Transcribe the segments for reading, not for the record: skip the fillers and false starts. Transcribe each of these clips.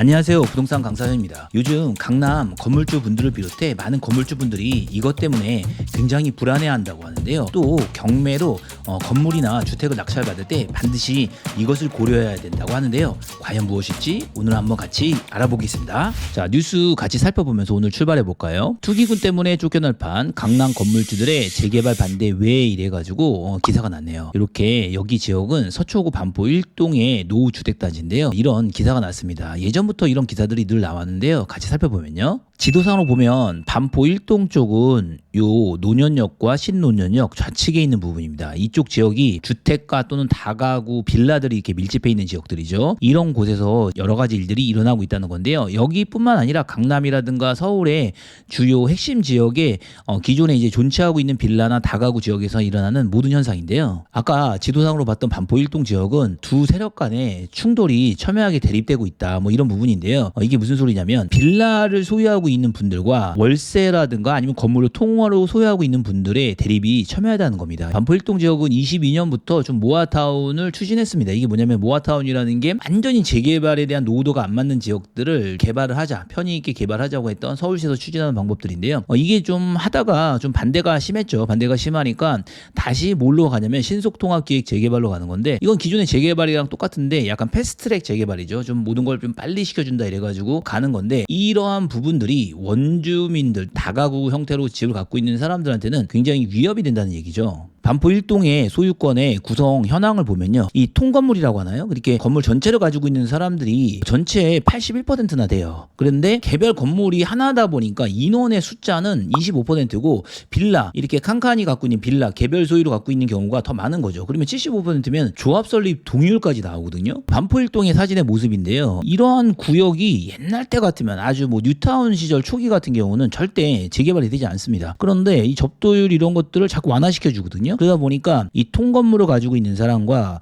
안녕하세요, 부동산 강사현입니다. 요즘 강남 건물주 분들을 비롯해 많은 건물주 분들이 이것 때문에 굉장히 불안해한다고 하는데요. 또 경매로 건물이나 주택을 낙찰받을 때 반드시 이것을 고려해야 된다고 하는데요. 과연 무엇일지 오늘 한번 같이 알아보겠습니다. 자, 뉴스 같이 살펴보면서 오늘 출발해 볼까요? 투기꾼 때문에 쫓겨날 판 강남 건물주들의 재개발 반대 왜 이래가지고 기사가 났네요. 이렇게 여기 지역은 서초구 반포 1동의 노후주택단지인데요. 이런 기사가 났습니다. 예전부터 이런 기사들이 늘 나왔는데요. 같이 살펴보면요. 지도상으로 보면 반포 1동 쪽은 요 노년역과 신노년역 좌측에 있는 부분입니다. 이쪽 지역이 주택가 또는 다가구 빌라들이 이렇게 밀집해 있는 지역들이죠. 이런 곳에서 여러 가지 일들이 일어나고 있다는 건데요. 여기뿐만 아니라 강남이라든가 서울의 주요 핵심 지역에 기존에 이제 존치하고 있는 빌라나 다가구 지역에서 일어나는 모든 현상인데요. 아까 지도상으로 봤던 반포 1동 지역은 두 세력 간의 충돌이 첨예하게 대립되고 있다. 뭐 이런 부분인데요. 이게 무슨 소리냐면 빌라를 소유하고 있는 분들과 월세라든가 아니면 건물을 통화로 소유하고 있는 분들의 대립이 첨예하다는 겁니다. 반포 1동 지역은 22년부터 좀 모아타운을 추진했습니다. 이게 뭐냐면 모아타운이라는 게 완전히 재개발에 대한 노후도가 안 맞는 지역들을 개발을 하자, 편의 있게 개발하자고 했던 서울시에서 추진하는 방법들인데요. 이게 좀 하다가 좀 반대가 심했죠. 반대가 심하니까 다시 뭘로 가냐면 신속통합기획 재개발로 가는 건데, 이건 기존의 재개발이랑 똑같은데 약간 패스트트랙 재개발이죠. 좀 모든 걸 좀 빨리 시켜준다 이래가지고 가는 건데, 이러한 부분들이 원주민들, 다가구 형태로 집을 갖고 있는 사람들한테는 굉장히 위협이 된다는 얘기죠. 반포 1동의 소유권의 구성 현황을 보면요. 이 통건물이라고 하나요? 이렇게 건물 전체를 가지고 있는 사람들이 전체의 81%나 돼요. 그런데 개별 건물이 하나다 보니까 인원의 숫자는 25%고 빌라, 이렇게 칸칸이 갖고 있는 빌라, 개별 소유로 갖고 있는 경우가 더 많은 거죠. 그러면 75%면 조합 설립 동의율까지 나오거든요. 반포 1동의 사진의 모습인데요. 이러한 구역이 옛날 때 같으면 아주 뭐 뉴타운 시절 초기 같은 경우는 절대 재개발이 되지 않습니다. 그런데 이 접도율 이런 것들을 자꾸 완화시켜 주거든요. 그러다 보니까 이 통건물을 가지고 있는 사람과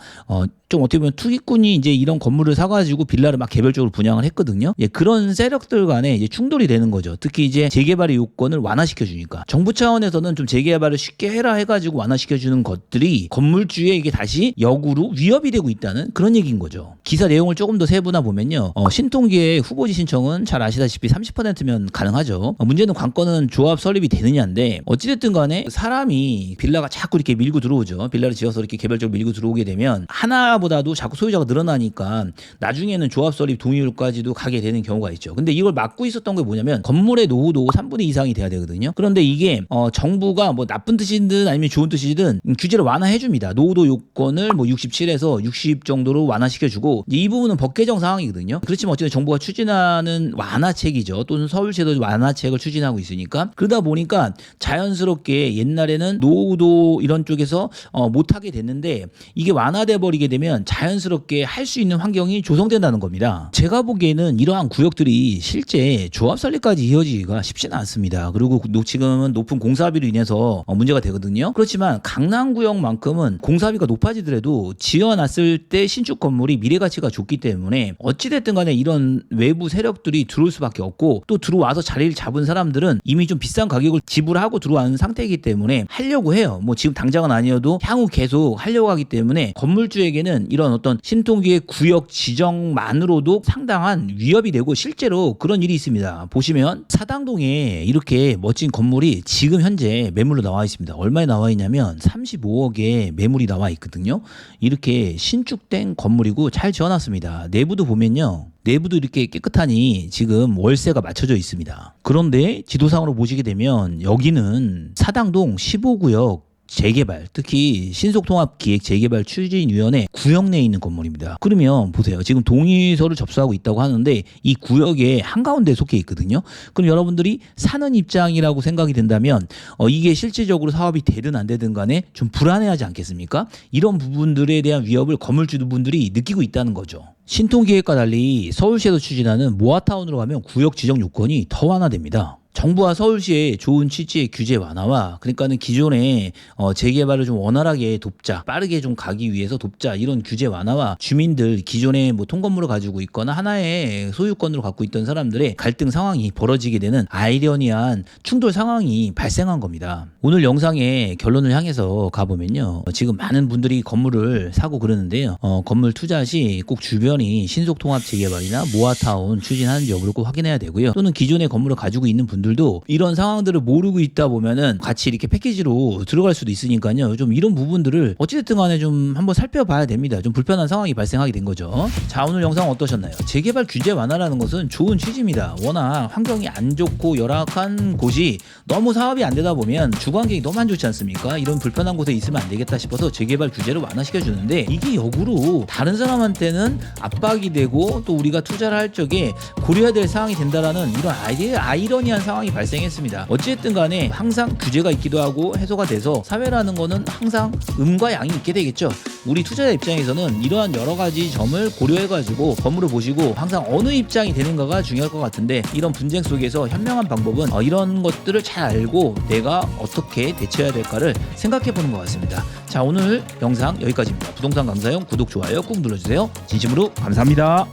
좀 어떻게 보면 투기꾼이 이제 이런 건물을 사가지고 빌라를 막 개별적으로 분양을 했거든요. 예, 그런 세력들 간에 이제 충돌이 되는 거죠. 특히 이제 재개발의 요건을 완화시켜 주니까 정부 차원에서는 좀 재개발을 쉽게 해라 해가지고 완화시켜 주는 것들이 건물주에 이게 다시 역으로 위협이 되고 있다는 그런 얘기인 거죠. 기사 내용을 조금 더 세분화 보면요. 신통기의 후보지 신청은 잘 아시다시피 30%면 가능하죠. 문제는 관건은 조합 설립이 되느냐인데, 어찌됐든 간에 사람이 빌라가 자꾸 이렇게 밀고 들어오죠. 빌라를 지어서 이렇게 개별적으로 밀고 들어오게 되면 하나보다도 자꾸 소유자가 늘어나니까 나중에는 조합 설립 동의율까지도 가게 되는 경우가 있죠. 근데 이걸 막고 있었던 게 뭐냐면 건물의 노후도 3분의 2 이상이 돼야 되거든요. 그런데 이게 정부가 뭐 나쁜 뜻이든 아니면 좋은 뜻이든 규제를 완화해 줍니다. 노후도 요건을 뭐 67에서 60 정도로 완화시켜주고, 이 부분은 법 개정 상황이거든요. 그렇지만 어쨌든 정부가 추진하는 완화책이죠. 또는 서울시도 완화책을 추진하고 있으니까, 그러다 보니까 자연스럽게 옛날에는 노후도 이런 쪽에서 못하게 됐는데, 이게 완화돼 버리게 되면 자연스럽게 할 수 있는 환경이 조성된다는 겁니다. 제가 보기에는 이러한 구역들이 실제 조합 설립까지 이어지기가 쉽지는 않습니다. 그리고 지금은 높은 공사비로 인해서 문제가 되거든요. 그렇지만 강남구역만큼은 공사비가 높아지더라도 지어놨을 때 신축 건물이 미래 가치가 좋기 때문에 어찌됐든 간에 이런 외부 세력들이 들어올 수밖에 없고, 또 들어와서 자리를 잡은 사람들은 이미 좀 비싼 가격을 지불하고 들어와는 상태이기 때문에 하려고 해요. 뭐 지금 당장은 아니어도 향후 계속 하려고 하기 때문에 건물주에게는 이런 어떤 신통기의 구역 지정만으로도 상당한 위협이 되고, 실제로 그런 일이 있습니다. 보시면 사당동에 이렇게 멋진 건물이 지금 현재 매물로 나와 있습니다. 얼마에 나와 있냐면 35억에 매물이 나와 있거든요. 이렇게 신축된 건물이고 잘 지어놨습니다. 내부도 보면요. 내부도 이렇게 깨끗하니 지금 월세가 맞춰져 있습니다. 그런데 지도상으로 보시게 되면 여기는 사당동 15구역 재개발, 특히 신속통합기획 재개발 추진위원회 구역 내에 있는 건물입니다. 그러면 보세요. 지금 동의서를 접수하고 있다고 하는데 이 구역의 한가운데에 속해 있거든요. 그럼 여러분들이 사는 입장이라고 생각이 된다면 이게 실질적으로 사업이 되든 안 되든 간에 좀 불안해하지 않겠습니까? 이런 부분들에 대한 위협을 건물주분들이 느끼고 있다는 거죠. 신통기획과 달리 서울시에서 추진하는 모아타운으로 가면 구역 지정 요건이 더 완화됩니다. 정부와 서울시의 좋은 취지의 규제 완화와 그러니까는 기존의 재개발을 좀 원활하게 돕자, 빠르게 좀 가기 위해서 돕자 이런 규제 완화와 주민들 기존에 뭐 통건물을 가지고 있거나 하나의 소유권으로 갖고 있던 사람들의 갈등 상황이 벌어지게 되는 아이러니한 충돌 상황이 발생한 겁니다. 오늘 영상의 결론을 향해서 가보면요, 지금 많은 분들이 건물을 사고 그러는데요, 건물 투자 시 꼭 주변이 신속통합 재개발이나 모아타운 추진하는 여부를 꼭 확인해야 되고요. 또는 기존의 건물을 가지고 있는 분들도 이런 상황들을 모르고 있다 보면은 같이 이렇게 패키지로 들어갈 수도 있으니까요. 좀 이런 부분들을 어찌됐든 간에 좀 한번 살펴봐야 됩니다. 좀 불편한 상황이 발생하게 된 거죠. 자, 오늘 영상 어떠셨나요? 재개발 규제 완화라는 것은 좋은 취지입니다. 워낙 환경이 안 좋고 열악한 곳이 너무 사업이 안 되다 보면 주거 환경이 너무 안 좋지 않습니까? 이런 불편한 곳에 있으면 안 되겠다 싶어서 재개발 규제를 완화시켜 주는데, 이게 역으로 다른 사람한테는 압박이 되고 또 우리가 투자를 할 적에 고려해야 될 사항이 된다라는 이런 아이러니한 상황이 발생했습니다. 어찌됐든 간에 항상 규제가 있기도 하고 해소가 돼서 사회라는 거는 항상 음과 양이 있게 되겠죠. 우리 투자자 입장에서는 이러한 여러 가지 점을 고려해가지고 건물을 보시고 항상 어느 입장이 되는가가 중요할 것 같은데, 이런 분쟁 속에서 현명한 방법은 이런 것들을 잘 알고 내가 어떻게 대처해야 될까를 생각해 보는 것 같습니다. 자, 오늘 영상 여기까지입니다. 부동산 강사용 구독, 좋아요 꾹 눌러주세요. 진심으로 감사합니다.